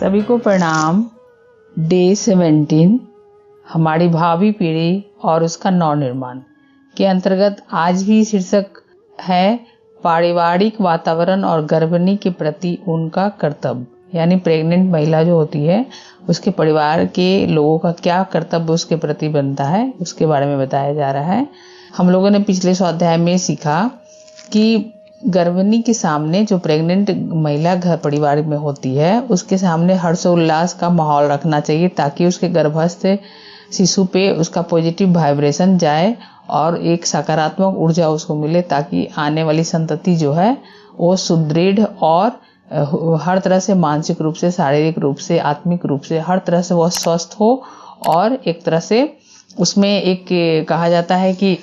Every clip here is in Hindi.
सभी को प्रणाम। डे 17 हमारी भावी पीढ़ी और उसका नवनिर्माण के अंतर्गत आज भी शीर्षक है पारिवारिक वातावरण और गर्भिणी के प्रति उनका कर्तव्य। यानी प्रेग्नेंट महिला जो होती है उसके परिवार के लोगों का क्या कर्तव्य उसके प्रति बनता है, उसके बारे में बताया जा रहा है। हम लोगों ने पिछले स्वाध्याय में सीखा कि गर्भिणी के सामने जो प्रेग्नेंट महिला घर परिवार में होती है उसके सामने हर्षोल्लास का माहौल रखना चाहिए ताकि उसके गर्भस्थ शिशु पे उसका पॉजिटिव वाइब्रेशन जाए और एक सकारात्मक ऊर्जा उसको मिले, ताकि आने वाली संतति जो है वो सुदृढ़ और हर तरह से मानसिक रूप से, शारीरिक रूप से, आत्मिक रूप से हर तरह से वह स्वस्थ हो। और एक तरह से उसमें एक कहा जाता है कि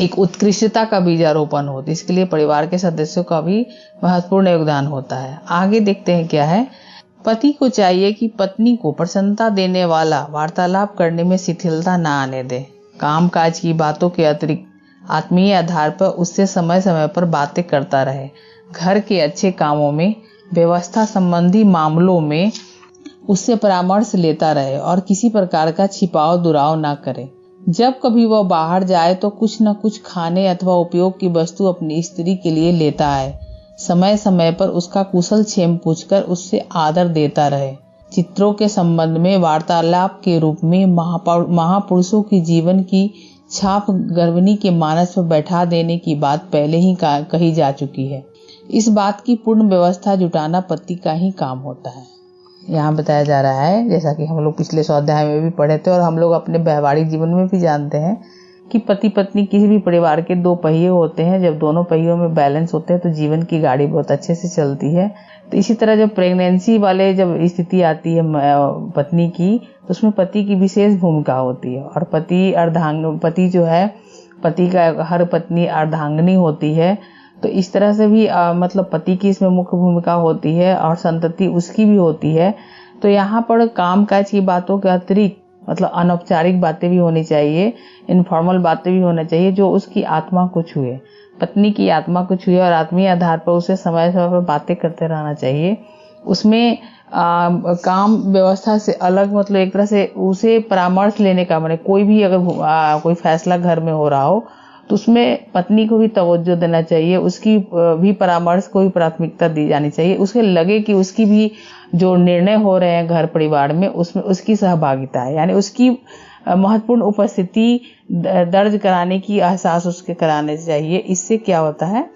एक उत्कृष्टता का बीजारोपण होता है। इसके लिए परिवार के सदस्यों का भी महत्वपूर्ण योगदान होता है। आगे देखते हैं क्या है। पति को चाहिए कि पत्नी को प्रसन्नता देने वाला वार्तालाप करने में शिथिलता न आने दे। काम काज की बातों के अतिरिक्त आत्मीय आधार पर उससे समय समय पर बातें करता रहे। घर के अच्छे कामों में, व्यवस्था संबंधी मामलों में उससे परामर्श लेता रहे और किसी प्रकार का छिपाव दुराव न करे। जब कभी वह बाहर जाए तो कुछ न कुछ खाने अथवा उपयोग की वस्तु अपनी स्त्री के लिए लेता है। समय समय पर उसका कुशल क्षेम पूछकर उससे आदर देता रहे। चित्रों के संबंध में वार्तालाप के रूप में महापुरुषों की जीवन की छाप गर्भिणी के मानस पर बैठा देने की बात पहले ही कही जा चुकी है। इस बात की पूर्ण व्यवस्था जुटाना पति का ही काम होता है। यहाँ बताया जा रहा है, जैसा कि हम लोग पिछले स्वाध्याय में भी पढ़े थे और हम लोग अपने व्यवहारिक जीवन में भी जानते हैं कि पति पत्नी किसी भी परिवार के दो पहिए होते हैं। जब दोनों पहियों में बैलेंस होते हैं तो जीवन की गाड़ी बहुत अच्छे से चलती है। तो इसी तरह जब प्रेगनेंसी वाले जब स्थिति आती है पत्नी की, तो उसमें पति की विशेष भूमिका होती है। और पति जो है, पति का हर पत्नी अर्धांगिनी होती है। तो इस तरह से भी मतलब पति की इसमें मुख्य भूमिका होती है और संतति उसकी भी होती है। तो यहाँ पर काम काज की बातों के अतिरिक्त मतलब अनौपचारिक बातें भी होनी चाहिए, इनफॉर्मल बातें भी होना चाहिए जो उसकी आत्मा को छुए, पत्नी की आत्मा को छुए और आत्मीय आधार पर उसे समय समय पर बातें करते रहना चाहिए। उसमें काम व्यवस्था से अलग मतलब एक तरह से उसे परामर्श लेने का, माने कोई भी अगर कोई फैसला घर में हो रहा हो तो उसमें पत्नी को भी तवज्जो देना चाहिए, उसकी भी परामर्श को भी प्राथमिकता दी जानी चाहिए। उसे लगे कि उसकी भी जो निर्णय हो रहे हैं घर परिवार में उसमें उसकी सहभागिता है, यानी उसकी महत्वपूर्ण उपस्थिति दर्ज कराने की एहसास उसके कराने चाहिए। इससे क्या होता है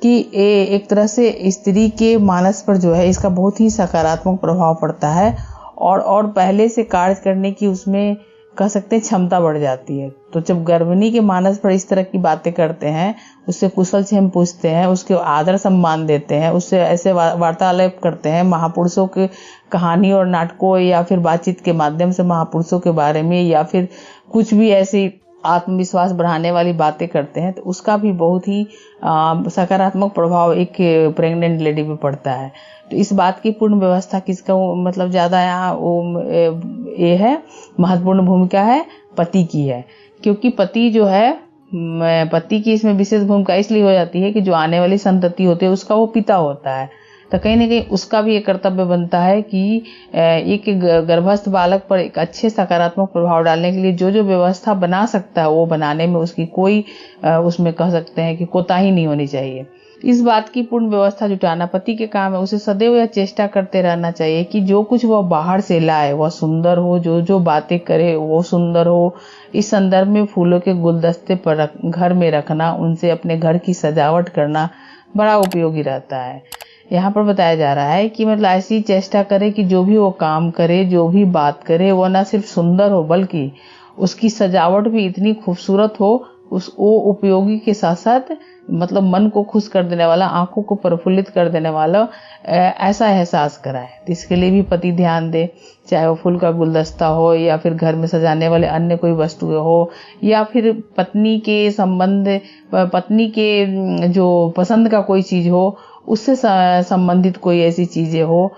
कि एक तरह से स्त्री के मानस पर जो है इसका बहुत ही सकारात्मक प्रभाव पड़ता है और पहले से कार्य करने की उसमें कह सकते हैं क्षमता बढ़ जाती है। तो जब गर्भिणी के मानस पर इस तरह की बातें करते हैं, उससे कुशल क्षेम पूछते हैं, उसके आदर सम्मान देते हैं, उससे ऐसे वार्तालाप करते हैं, महापुरुषों की कहानी और नाटकों या फिर बातचीत के माध्यम से महापुरुषों के बारे में या फिर कुछ भी ऐसी आत्मविश्वास बढ़ाने वाली बातें करते हैं, तो उसका भी बहुत ही सकारात्मक प्रभाव एक प्रेग्नेंट लेडी पे पड़ता है। तो इस बात की पूर्ण व्यवस्था किसका मतलब ज्यादा यहाँ ये है, महत्वपूर्ण भूमिका है पति की है। क्योंकि पति जो है, पति की इसमें विशेष भूमिका इसलिए हो जाती है कि जो आने वाली संतति होती है उसका वो पिता होता है। तो कहीं ना कहीं उसका भी एक कर्तव्य बनता है कि एक गर्भस्थ बालक पर एक अच्छे सकारात्मक प्रभाव डालने के लिए जो जो व्यवस्था बना सकता है वो बनाने में उसकी कोई उसमें कह सकते हैं कि कोताही नहीं होनी चाहिए। इस बात की पूर्ण व्यवस्था जुटाना पति के काम है। उसे सदैव यह चेष्टा करते रहना चाहिए कि जो कुछ वह बाहर से लाए वह सुंदर हो, जो जो बातें करे वो सुंदर हो। इस संदर्भ में फूलों के गुलदस्ते पर घर में रखना, उनसे अपने घर की सजावट करना बड़ा उपयोगी रहता है। यहाँ पर बताया जा रहा है कि मतलब ऐसी चेष्टा करे कि जो भी वो काम करे, जो भी बात करे वो न सिर्फ सुंदर हो बल्कि उसकी सजावट भी इतनी खूबसूरत हो, वो उपयोगी के साथ साथ मतलब मन को खुश कर देने वाला, आंखों को प्रफुल्लित कर देने वाला ऐसा एहसास कराए। तो इसके लिए भी पति ध्यान दे, चाहे वो फूल का गुलदस्ता हो या फिर घर में सजाने वाले अन्य कोई वस्तुएं हो या फिर पत्नी के संबंध, पत्नी के जो पसंद का कोई चीज हो उससे संबंधित कोई ऐसी चीजें हो,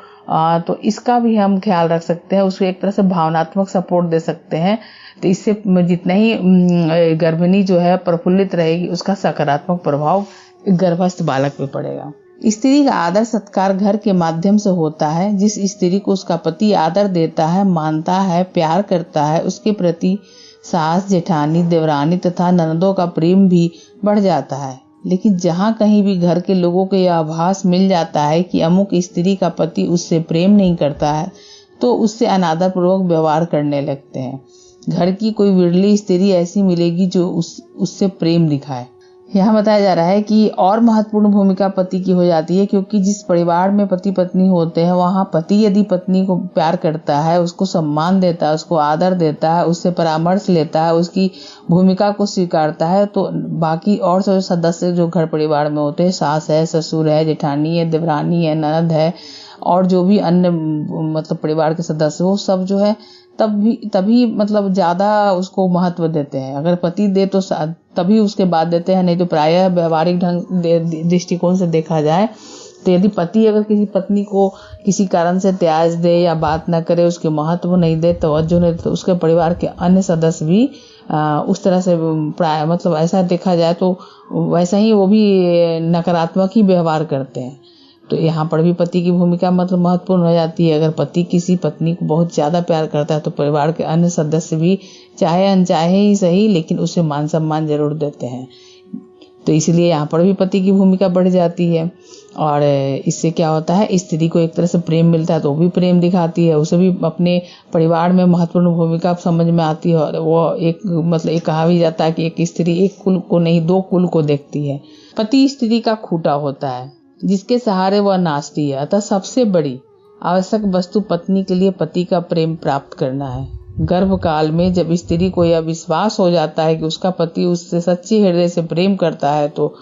तो इसका भी हम ख्याल रख सकते हैं। उसको एक तरह से भावनात्मक सपोर्ट दे सकते हैं। तो इससे जितना ही गर्भिणी जो है प्रफुल्लित रहेगी उसका सकारात्मक प्रभाव गर्भस्थ बालक पे पड़ेगा। स्त्री का आदर सत्कार घर के माध्यम से होता है। जिस स्त्री को उसका पति आदर देता है, मानता है, प्यार करता है, उसके प्रति सास, जेठानी, देवरानी तथा ननदों का प्रेम भी बढ़ जाता है। लेकिन जहां कहीं भी घर के लोगों को यह आभास मिल जाता है कि अमुक स्त्री का पति उससे प्रेम नहीं करता है, तो उससे अनादर पूर्वक व्यवहार करने लगते हैं। घर की कोई विरली स्त्री ऐसी मिलेगी जो उससे प्रेम दिखाए। यहाँ बताया जा रहा है कि और महत्वपूर्ण भूमिका पति की हो जाती है, क्योंकि जिस परिवार में पति पत्नी होते हैं वहां पति यदि पत्नी को प्यार करता है, उसको सम्मान देता है, उसको आदर देता है, उससे परामर्श लेता है, उसकी भूमिका को स्वीकारता है, तो बाकी और सब सदस्य जो घर परिवार में होते हैं, सास है, ससुर है, जेठानी है, देवरानी है, ननद है और जो भी अन्य मतलब परिवार के सदस्य हो, सब जो है तभी मतलब ज्यादा उसको महत्व देते हैं। अगर पति दे तो तभी उसके बाद देते हैं, नहीं तो प्रायः व्यवहारिक दृष्टिकोण से देखा जाए तो यदि पति अगर किसी पत्नी को किसी कारण से त्याज दे या बात न करे, उसके महत्व नहीं दे, तवज्जो नहीं दे, तो उसके परिवार के अन्य सदस्य भी उस तरह से प्राय मतलब ऐसा देखा जाए तो वैसा ही वो भी नकारात्मक ही व्यवहार करते हैं। तो यहाँ पर भी पति की भूमिका मतलब महत्वपूर्ण हो जाती है। अगर पति किसी पत्नी को बहुत ज्यादा प्यार करता है तो परिवार के अन्य सदस्य भी चाहे अनचाहे ही सही लेकिन उसे मान सम्मान जरूर देते हैं। तो इसलिए यहाँ पर भी पति की भूमिका बढ़ जाती है। और इससे क्या होता है, स्त्री को एक तरह से प्रेम मिलता है तो वो भी प्रेम दिखाती है, उसे भी अपने परिवार में महत्वपूर्ण भूमिका समझ में आती है। और वो एक मतलब एक कहा भी जाता है कि एक स्त्री एक कुल को नहीं 2 कुल को देखती है। पति स्त्री का खूंटा होता है जिसके सहारे वह नाचती है। अतः सबसे बड़ी आवश्यक वस्तु पत्नी के लिए पति का प्रेम प्राप्त करना है। गर्भ काल में जब स्त्री को यह विश्वास हो जाता है कि उसका पति उससे सच्चे हृदय से प्रेम करता है तो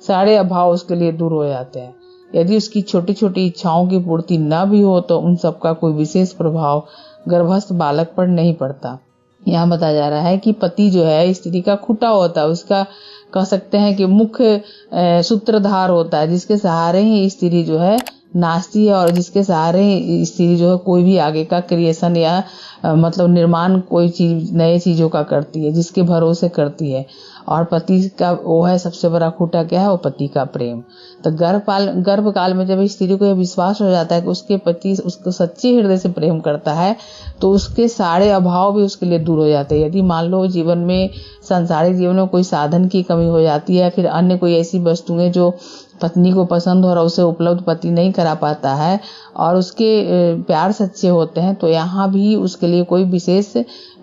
सारे अभाव उसके लिए दूर हो जाते हैं। यदि उसकी छोटी छोटी इच्छाओं की पूर्ति न भी हो तो उन सबका कोई विशेष प्रभाव गर्भस्थ बालक पर नहीं पड़ता। यहाँ बताया जा रहा है कि पति जो है स्त्री का खूंटा होता है, उसका कह सकते हैं कि मुख्य सूत्रधार होता है, जिसके सहारे ही स्त्री जो है नाचती है और जिसके सहारे ही स्त्री जो है कोई भी आगे का क्रिएशन या मतलब निर्माण कोई चीज नए चीजों का करती है, जिसके भरोसे करती है। और पति का वो है सबसे बड़ा खूंटा क्या है, वो पति का प्रेम। तो गर्भ काल में जब स्त्री को यह विश्वास हो जाता है कि उसके पति उसको सच्चे हृदय से प्रेम करता है तो उसके सारे अभाव भी उसके लिए दूर हो जाते हैं। यदि मान लो जीवन में सांसारिक जीवन में कोई साधन की कमी हो जाती है, फिर अन्य कोई ऐसी वस्तुएं जो पत्नी को पसंद हो और उसे उपलब्ध पति नहीं करा पाता है और उसके प्यार सच्चे होते हैं, तो यहाँ भी उसके लिए कोई विशेष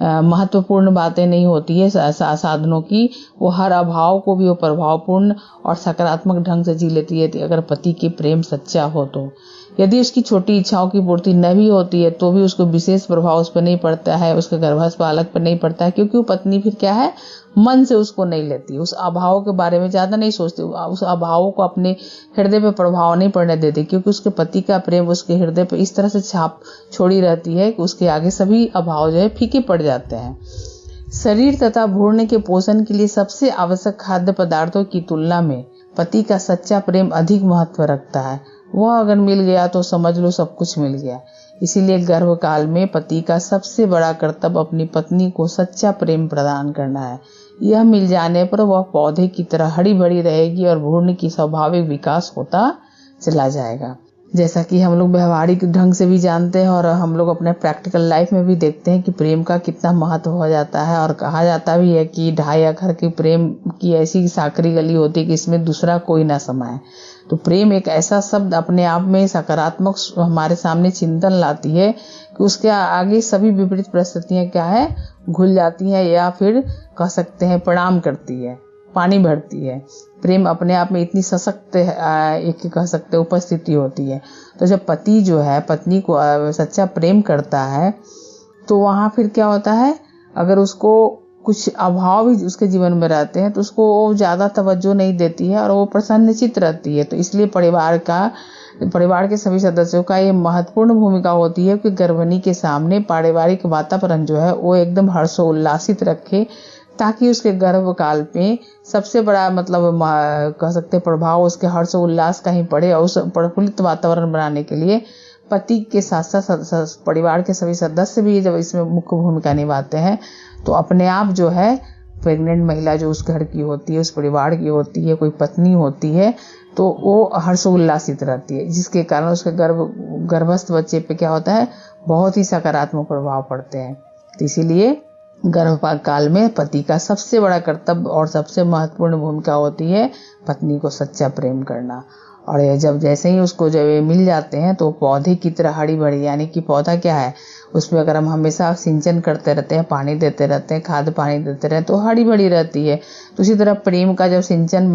महत्वपूर्ण बातें नहीं होती है साधनों की। वो हर अभाव को भी वो प्रभावपूर्ण और सकारात्मक ढंग से जी लेती है अगर पति के प्रेम सच्चा हो तो। यदि उसकी छोटी इच्छाओं की पूर्ति न भी होती है तो भी उसको विशेष प्रभाव उस पर नहीं पड़ता है, उसके गर्भस्थ बालक पर नहीं पड़ता है, क्योंकि वो पत्नी फिर क्या है मन से उसको नहीं लेती, उस अभाव के बारे में ज्यादा नहीं सोचती, उस अभाव को अपने हृदय पे प्रभाव नहीं पड़ने देती, क्योंकि उसके पति का प्रेम उसके हृदय पे इस तरह से छाप छोड़ी रहती है कि उसके आगे सभी अभाव जो है फीके पड़ जाते हैं। शरीर तथा भ्रूण के पोषण के लिए सबसे आवश्यक खाद्य पदार्थों की तुलना में पति का सच्चा प्रेम अधिक महत्व रखता है। वह अगर मिल गया तो समझ लो सब कुछ मिल गया। इसीलिए गर्भ काल में पति का सबसे बड़ा कर्तव्य अपनी पत्नी को सच्चा प्रेम प्रदान करना है। यह मिल जाने पर वह पौधे की तरह हरी भरी रहेगी और भ्रूण की स्वाभाविक विकास होता चला जाएगा। जैसा कि हम लोग व्यवहारिक ढंग से भी जानते हैं और हम लोग अपने प्रैक्टिकल लाइफ में भी देखते हैं कि प्रेम का कितना महत्व हो जाता है। और कहा जाता भी है कि ढाई अखर के प्रेम की ऐसी साकरी गली होती है कि इसमें दूसरा कोई ना समाये। तो प्रेम एक ऐसा शब्द अपने आप में सकारात्मक हमारे सामने चिंतन लाती है कि उसके आगे सभी विपरीत परिस्थितियां क्या है घुल जाती हैं या फिर कह सकते हैं प्रणाम करती है, पानी भरती है। प्रेम अपने आप में इतनी सशक्त एक कह सकते उपस्थिति होती है। तो जब पति जो है पत्नी को सच्चा प्रेम करता है तो वहां फिर क्या होता है, अगर उसको कुछ अभाव भी उसके जीवन में रहते हैं तो उसको वो ज्यादा तवज्जो नहीं देती है और वो प्रसन्नचित्त रहती है। तो इसलिए परिवार के सभी सदस्यों का ये महत्वपूर्ण भूमिका होती है कि गर्भिणी के सामने पारिवारिक वातावरण जो है वो एकदम हर्षोल्लासित रखे, ताकि उसके गर्भ काल में सबसे बड़ा मतलब कह सकते प्रभाव उसके हर्ष उल्लास का ही पड़े। और उस प्रफुल्लित वातावरण बनाने के लिए पति के साथ साथ परिवार के सभी सदस्य भी जब इसमें मुख्य भूमिका निभाते हैं तो अपने आप जो है प्रेग्नेंट महिला जो उस घर की होती है, उस परिवार की होती है, कोई पत्नी होती है, तो वो हर्षोल्लासित रहती है, जिसके कारण उसके गर्भस्थ बच्चे पे क्या होता है, बहुत ही सकारात्मक प्रभाव पड़ते हैं। तो इसीलिए गर्भपात काल में पति का सबसे बड़ा कर्तव्य और सबसे महत्वपूर्ण भूमिका होती है पत्नी को सच्चा प्रेम करना। और ये जब जैसे ही उसको जब ये मिल जाते हैं तो पौधे की तरह हरी भरी, यानी कि पौधा क्या है, उसमें अगर हम हमेशा सिंचन करते रहते हैं, पानी देते रहते हैं, खाद पानी देते रहते हैं, तो हरी भरी रहती है। तो उसी तरह प्रेम का जब सिंचन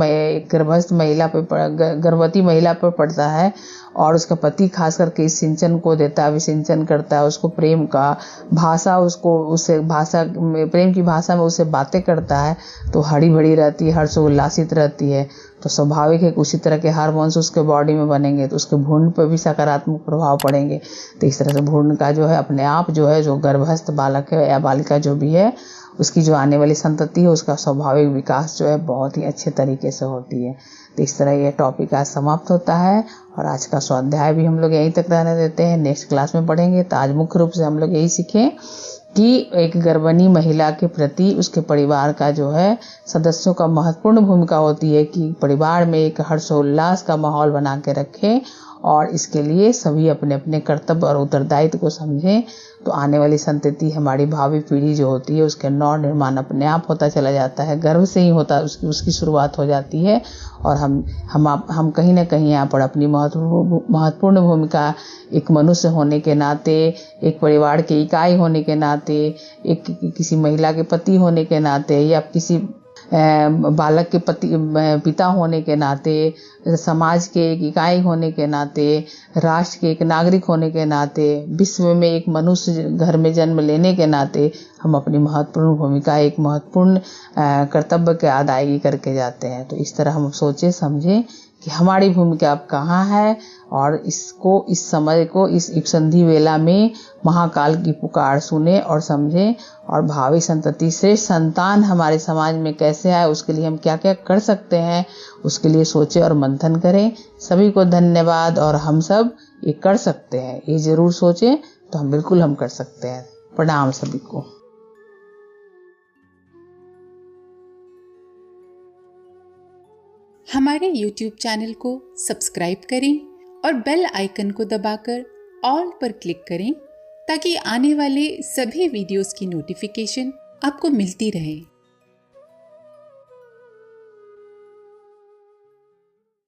गर्भस्थ महिला पे, गर्भवती महिला पर पड़ता है और उसका पति खास करके इस सिंचन को देता है, विसिंचन करता है, उसको प्रेम का भाषा, उसको उससे भाषा प्रेम की भाषा में उससे बातें करता है, तो हरी भरी रहती है, हर्षोल्लासित रहती है। तो स्वाभाविक है कि उसी तरह के हार्मोन्स उसके बॉडी में बनेंगे, तो उसके भ्रूण पर भी सकारात्मक प्रभाव पड़ेंगे। तो इस तरह से भ्रूण का जो है अपने आप जो है, जो गर्भस्थ बालक है या बालिका जो भी है, उसकी जो आने वाली संतति है, उसका स्वाभाविक विकास जो है बहुत ही अच्छे तरीके से होती है। तो इस तरह ये टॉपिक आज समाप्त होता है और आज का स्वाध्याय भी हम लोग यहीं तक रहने देते हैं। नेक्स्ट क्लास में पढ़ेंगे। तो आज मुख्य रूप से हम लोग यही सीखें कि एक गर्भिणी महिला के प्रति उसके परिवार का जो है सदस्यों का महत्वपूर्ण भूमिका होती है कि परिवार में एक हर्षोल्लास का माहौल बना के रखें, और इसके लिए सभी अपने अपने कर्तव्य और उत्तरदायित्व को समझें। तो आने वाली संतति, हमारी भावी पीढ़ी जो होती है, उसके नव निर्माण अपने आप होता चला जाता है, गर्भ से ही होता, उसकी शुरुआत हो जाती है। और हम कहीं ना कहीं यहाँ पर अपनी महत्वपूर्ण भूमिका एक मनुष्य होने के नाते, एक परिवार की इकाई होने के नाते, एक किसी महिला के पति होने के नाते, या किसी बालक के पिता होने के नाते, समाज के एक इकाई होने के नाते, राष्ट्र के एक नागरिक होने के नाते, विश्व में एक मनुष्य घर में जन्म लेने के नाते, हम अपनी महत्वपूर्ण भूमिका, एक महत्वपूर्ण कर्तव्य के अदायगी करके जाते हैं। तो इस तरह हम सोचे समझें कि हमारी भूमिका अब कहाँ है, और इसको, इस समय को, इस संधि वेला में महाकाल की पुकार सुने और समझें, और भावी संतति से संतान हमारे समाज में कैसे आए, उसके लिए हम क्या क्या कर सकते हैं, उसके लिए सोचे और मंथन करें। सभी को धन्यवाद। और हम सब ये कर सकते हैं, ये जरूर सोचें, तो हम बिल्कुल हम कर सकते हैं। प्रणाम सभी को। हमारे YouTube चैनल को सब्सक्राइब करें और बेल आइकन को दबाकर ऑल पर क्लिक करें ताकि आने वाले सभी वीडियोस की नोटिफिकेशन आपको मिलती रहे।